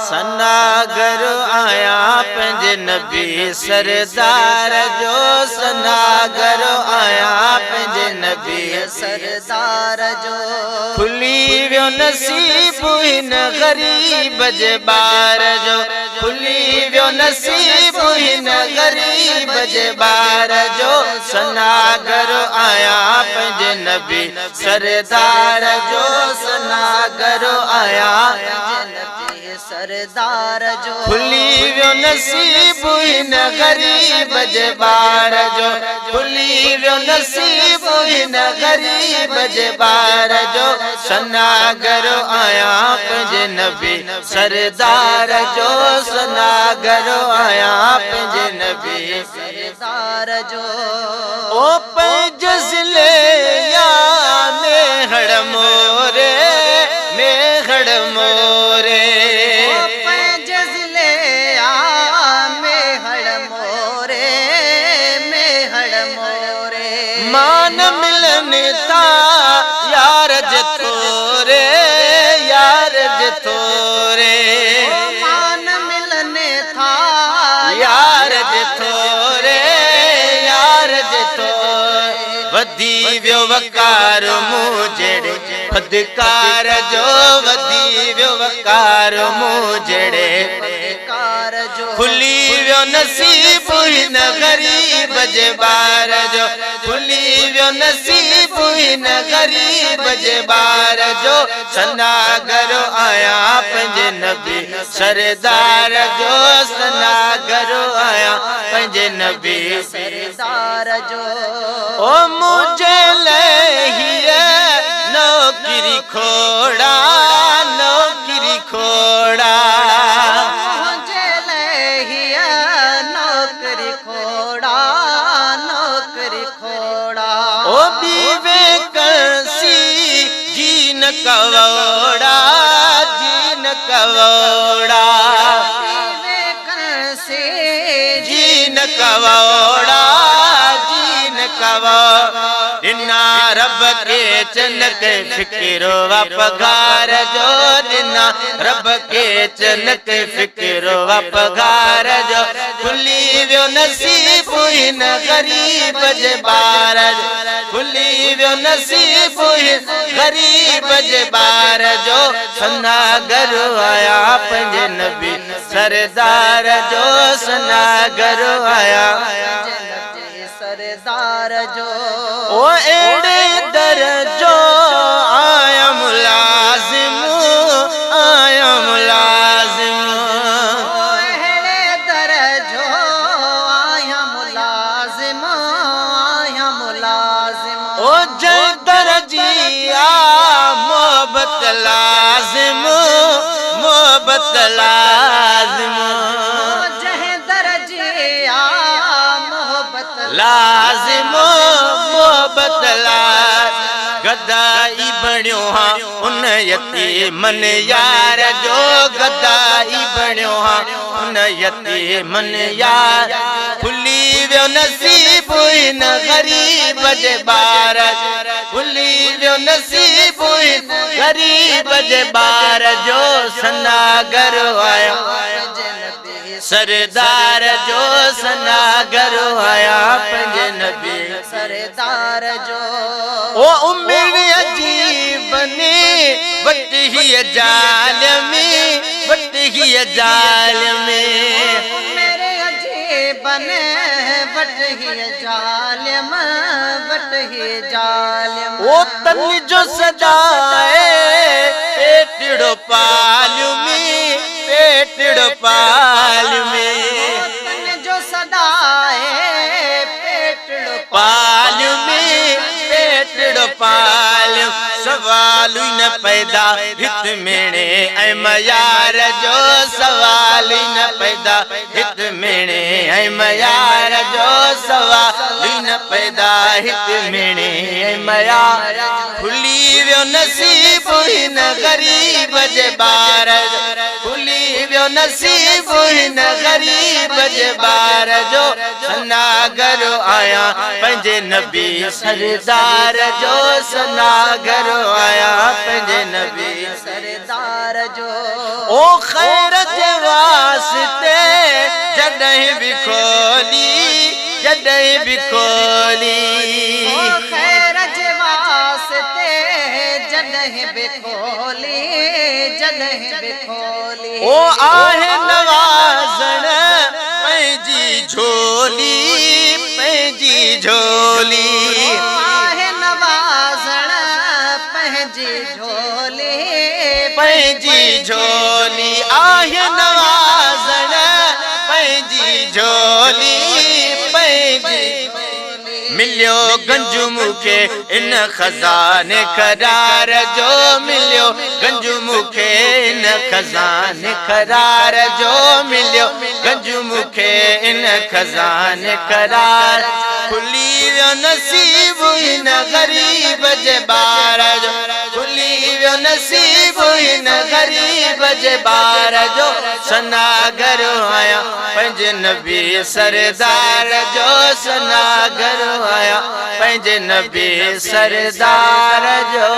सनागर आया पंज नबी सरदार जो, सनागर आया पंज नबी सरदार जो। खुली व्यो नसीब हिन गरीब जे बार जो, खुली व्यो नसीब हिन गरीब जे बार जो, सनागर आया पंज नबी सरदार जो, सनागर आया सरदार जो। खुली व्यो नसीब हिन गरीब जे बार जो, खुली व्यो नसीब हिन गरीब जे बार जो, सनागर आया पंज नबी सरदार जो, सनागर आया पंज नबी सरदार जो। ओ पंज ज़िले या मेहड़ मोरे, मेहड़ मोरे पंज ज़िले आ मेहड़ मोरे, मेहड़ मोरे। मान मिलन ता यार जथोरे, यार जथोरे मान मिलन था यार जथोरे, यार जथोरे वधी व्यो वकार मुझड़े फदकार जो, वधी व्यो वकार मुझड़े कार जो। खुली व्यो नसीब हिन गरीब जे बार जो, खुली व्यो नसीब हिन गरीब जे बार जो, सनागर आया पंज नबी सरदार जो, सनागर आया पंज नबी सरदार जो। ओ मुझे लहिए नौकरी खोड़ा, नौकरी खोड़ा मुझे लहिया नौकरी खोड़ा, नौकरी खोड़ा। ओ बीवे कंसी जीन कवोड़ा, जीन कवोड़ा से जीन कवोड़ा, जीन कवोड़ा दिना रब के चनक फिक्रो व पगार जो, दिना रब के चनक फिक्रो व पगार जो, खुली व्यो नसीब हिन गरीब जे बार जो, खुली व्यो नसीब हिन गरीब जे बार जो, सनागर आया पंज नबी सरदार जो, सनागर आया सरदार जो। ओ एड़े दरजो आया मुलाजिम, आया मुलाजिम एड़े दरजो आया मुलाजिम, आया मुलाजिम। ओ जय दरजिया मोहब्बत लाजिम, मोहब्बत लाजिम जह दरजिया मोहब्बत लाजिम, मोहब्बत लाजिम गदाई बण्यो हाँ उन यतीमन यार जो, गदाई बण्यो हाँ उन यतीमन यार, खुली व्यो नसीब हिन गरीब जे बार, खुली व्यो नसीब हिन गरीब जे बार जो, सनागर आया सरदार जो, सनागर आया पंज नबी सरदार जो। ओ उम्र अजीब बने what he Zalmi, what he Zalmi मेरे अजीब बने वट ही जालिम, वट ही जालिम। ओ तन जो सदाए पेटड़ो पालमी, पेटड़ो पालमी तन जो सदाए पेटड़ो पालमी, पेटड़ो पाल सवाल न पैदा हित मेणे ऐ मयार जो, सवाल न पैदा हित मेणे ऐ मयार जो, सवाल न पैदा हित मिणे मया खुली वियो नसीब हिन गरीब जे बार जो खुली वियो नसीब हिन गरीब जे बार जो सनागर आया पंहिंजे नबी सरदार जो सनागर आया पंहिंजे नबी सरदार जो ओ खैर जे वास्ते जॾहिं बि खोली जॾहिं बि खोली ओ खैर जे वास्ते जॾहिं बि खोली जॾहिं बि खोली ओ आहे नवाज़ण पंहिंजी झोली पंहिंजी झोली आहे नवाज़ण पंहिंजी झोली पंहिंजी झोली आहे नवाज़ण पंहिंजी झोली पंहिंजी मिलियो गंजू मूंखे इन खज़ाने करार जो मिलियो गंजू मूंखे इन खज़ाने करार जो मिलियो गंजू मूंखे इन खज़ाने करार खुली वियो नसीब हिन गरीब जे बार जो खुली वियो नसीब हिन गरीब जे बार जो सनागर आया पंहिंजे नबी सरदार जो सनागर आया पंहिंजे नबी सरदार जो